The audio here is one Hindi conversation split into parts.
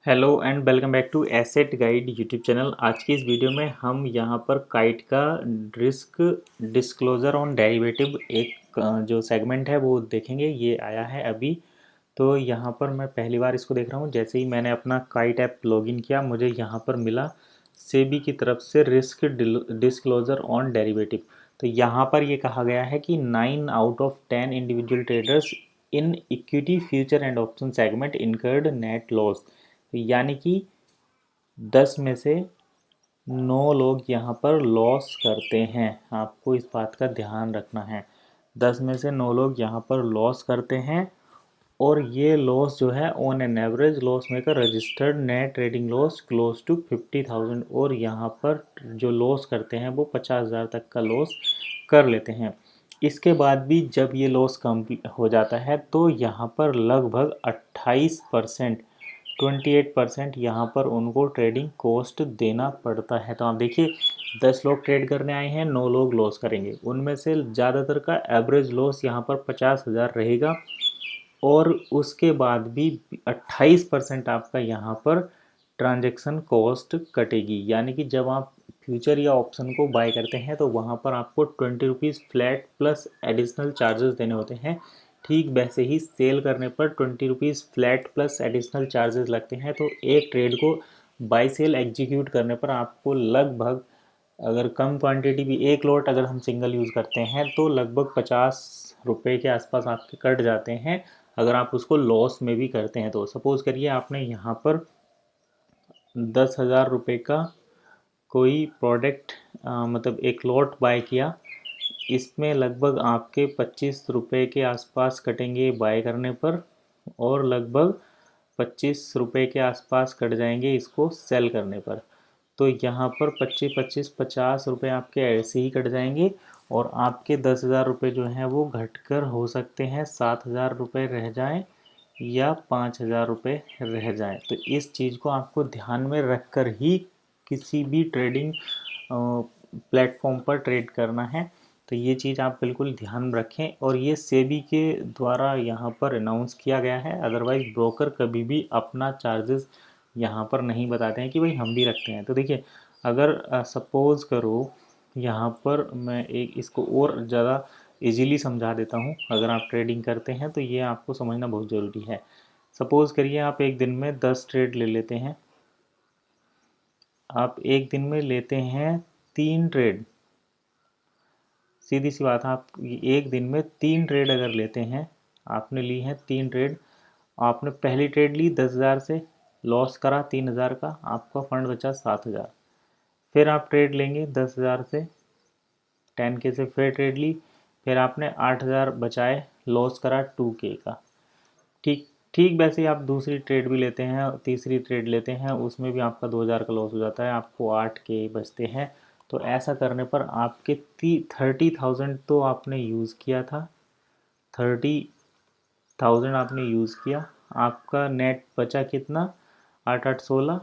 Hello and welcome back to asset guide YouTube channel. आज की इस वीडियो में हम यहाँ पर काइट का रिस्क डिस्क्लोजर ऑन डेरिवेटिव एक जो सेगमेंट है वो देखेंगे। ये आया है अभी, तो यहाँ पर मैं पहली बार इसको देख रहा हूँ। जैसे ही मैंने अपना काइट ऐप लॉगिन किया, मुझे यहाँ पर मिला सेबी की तरफ से रिस्क डिस्क्लोजर ऑन डेरिवेटिव। तो यहाँ पर ये कहा गया है कि 9 out of 10 individual traders in equity future and option segment incurred net loss. यानी कि 10 में से 9 लोग यहाँ पर लॉस करते हैं। आपको इस बात का ध्यान रखना है, 10 में से 9 लोग यहाँ पर लॉस करते हैं। और ये लॉस जो है on an average loss maker registered net trading loss close to 50,000, और यहाँ पर जो लॉस करते हैं वो 50,000 तक का लॉस कर लेते हैं। इसके बाद भी जब ये लॉस कम हो जाता है तो यहाँ पर लगभग 28%, 28% यहाँ पर उनको ट्रेडिंग कॉस्ट देना पड़ता है। तो आप देखिए, 10 लोग ट्रेड करने आए हैं, 9 लोग लॉस करेंगे, उनमें से ज़्यादातर का एवरेज लॉस यहाँ पर 50,000 रहेगा। और उसके बाद भी 28% आपका यहाँ पर ट्रांजैक्शन कॉस्ट कटेगी। यानी कि जब आप फ्यूचर या ऑप्शन को बाय करते हैं तो वहाँ पर आपको 20 rupees flat plus additional charges देने होते हैं। ठीक वैसे ही सेल करने पर 20 rupees flat plus additional charges लगते हैं। तो एक ट्रेड को बाय सेल एग्जीक्यूट करने पर आपको लगभग, अगर कम क्वांटिटी भी, एक लॉट अगर हम सिंगल यूज़ करते हैं तो लगभग 50 रुपये के आसपास आपके कट जाते हैं। अगर आप उसको लॉस में भी करते हैं तो सपोज़ करिए आपने यहाँ पर 10,000 रुपये का कोई प्रोडक्ट मतलब एक लॉट बाय किया, इसमें लगभग आपके 25 रुपये के आसपास कटेंगे बाय करने पर, और लगभग 25 रुपये के आसपास कट जाएंगे इसको सेल करने पर। तो यहाँ पर 25-25-50 रुपये आपके ऐसे ही कट जाएंगे, और आपके 10,000 रुपये जो हैं वो घटकर हो सकते हैं 7,000 रुपये रह जाएं या 5,000 रुपये रह जाएं। तो इस चीज़ को आपको ध्यान में रख कर ही किसी भी ट्रेडिंग प्लेटफॉर्म पर ट्रेड करना है। तो ये चीज़ आप बिल्कुल ध्यान रखें, और ये सेबी के द्वारा यहाँ पर अनाउंस किया गया है। अदरवाइज़ ब्रोकर कभी भी अपना चार्जेस यहाँ पर नहीं बताते हैं कि भाई हम भी रखते हैं। तो देखिए, अगर सपोज़ करो, यहाँ पर मैं एक इसको और ज़्यादा इजीली समझा देता हूँ। अगर आप ट्रेडिंग करते हैं तो ये आपको समझना बहुत ज़रूरी है। सपोज़ करिए आप एक दिन में 10 ट्रेड ले लेते हैं। आप एक दिन में लेते हैं 3 ट्रेड। सीधी सी बात है, आप एक दिन में 3 ट्रेड अगर लेते हैं, आपने ली हैं 3 ट्रेड। आपने पहली ट्रेड ली 10,000 से, लॉस करा 3,000 का, आपका फंड बचा 7,000। फिर आप ट्रेड लेंगे 10,000 से, 10K से फिर ट्रेड ली, फिर आपने 8,000 बचाए, लॉस करा 2K का। ठीक ठीक वैसे ही आप दूसरी ट्रेड भी लेते हैं, तीसरी ट्रेड लेते हैं, उसमें भी आपका 2,000 का लॉस हो जाता है, आपको 8K बचते हैं। तो ऐसा करने पर आपके 30,000 तो आपने यूज़ किया था, 30,000 आपने यूज़ किया, आपका नेट बचा कितना, 8 8 16,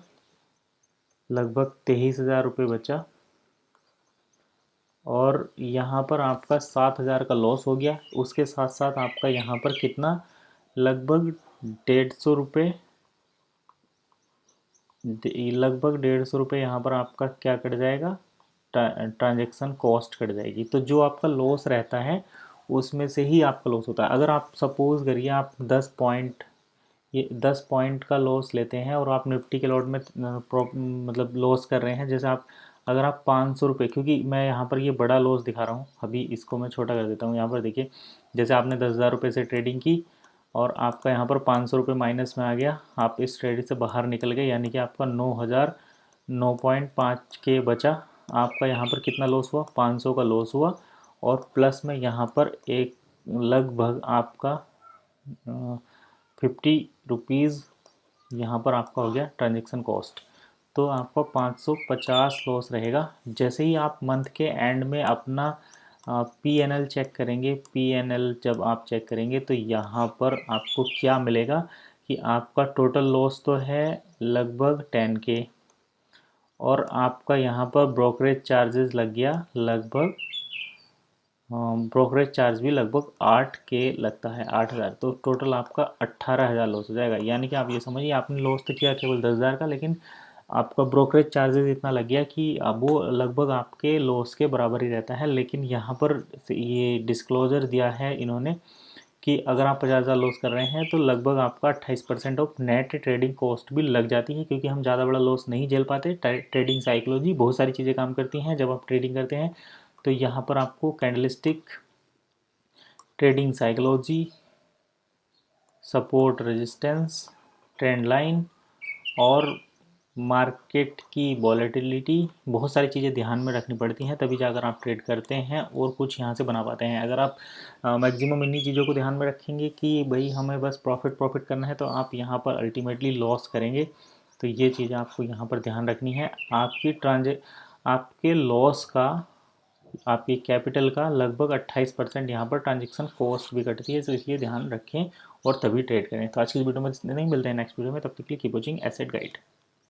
लगभग 23,000 रुपये बचा। और यहाँ पर आपका 7,000 का लॉस हो गया। उसके साथ साथ आपका यहाँ पर कितना, लगभग 150 रुपये, लगभग 150 रुपये यहाँ पर आपका क्या कट जाएगा, ट्रांजैक्शन कॉस्ट कट जाएगी। तो जो आपका लॉस रहता है उसमें से ही आपका लॉस होता है। अगर आप सपोज़ करिए आप 10 पॉइंट, ये 10 पॉइंट का लॉस लेते हैं और आप निफ्टी के लॉट में मतलब लॉस कर रहे हैं। जैसे आप, अगर आप 500 रुपये, क्योंकि मैं यहाँ पर ये बड़ा लॉस दिखा रहा हूँ, अभी इसको मैं छोटा कर देता हूँ। यहाँ पर देखिए, जैसे आपने 10,000 रुपये से ट्रेडिंग की और आपका यहाँ पर 500 रुपये माइनस में आ गया, आप इस ट्रेड से बाहर निकल गए, यानी कि आपका 9,009.5K बचा। आपका यहाँ पर कितना लॉस हुआ, 500 का लॉस हुआ, और प्लस में यहाँ पर एक लगभग आपका 50 रुपीज़ यहाँ पर आपका हो गया ट्रांजैक्शन कॉस्ट। तो आपका 550 लॉस रहेगा। जैसे ही आप मंथ के एंड में अपना PNL चेक करेंगे, PNL जब आप चेक करेंगे तो यहाँ पर आपको क्या मिलेगा कि आपका टोटल लॉस तो है लगभग 10K, और आपका यहाँ पर ब्रोकरेज चार्जेस लग गया लगभग ब्रोकरेज चार्ज भी लगभग 8K लगता है, 8,000, तो टोटल आपका 18,000 लॉस हो जाएगा। यानी कि आप ये समझिए आपने लॉस तो किया केवल 10,000 का, लेकिन आपका ब्रोकरेज चार्जेस इतना लग गया कि अब वो लगभग आपके लॉस के बराबर ही रहता है। लेकिन यहाँ पर ये डिस्क्लोजर दिया है इन्होंने कि अगर आप 50,000 लॉस कर रहे हैं तो लगभग आपका 28% ऑफ नेट ट्रेडिंग कॉस्ट भी लग जाती है, क्योंकि हम ज़्यादा बड़ा लॉस नहीं झेल पाते। ट्रेडिंग साइकोलॉजी बहुत सारी चीज़ें काम करती हैं जब आप ट्रेडिंग करते हैं। तो यहाँ पर आपको candlestick, trading psychology, support resistance, trend line और मार्केट की वॉलेटिलिटी, बहुत सारी चीज़ें ध्यान में रखनी पड़ती हैं, तभी जाकर आप ट्रेड करते हैं और कुछ यहाँ से बना पाते हैं। अगर आप मैक्सिमम इन्हीं चीज़ों को ध्यान में रखेंगे कि भाई हमें बस प्रॉफिट करना है, तो आप यहाँ पर अल्टीमेटली लॉस करेंगे। तो ये चीज़ें आपको यहाँ पर ध्यान रखनी है। आपके लॉस का, आपके कैपिटल का लगभग 28% यहाँ पर ट्रांजेक्शन कॉस्ट भी कटती है, तो इसलिए ध्यान रखें और तभी ट्रेड करें। तो आज की वीडियो में नहीं, मिलते हैं नेक्स्ट वीडियो में, तब तक के लिए कीप वॉचिंग एसेट गाइड।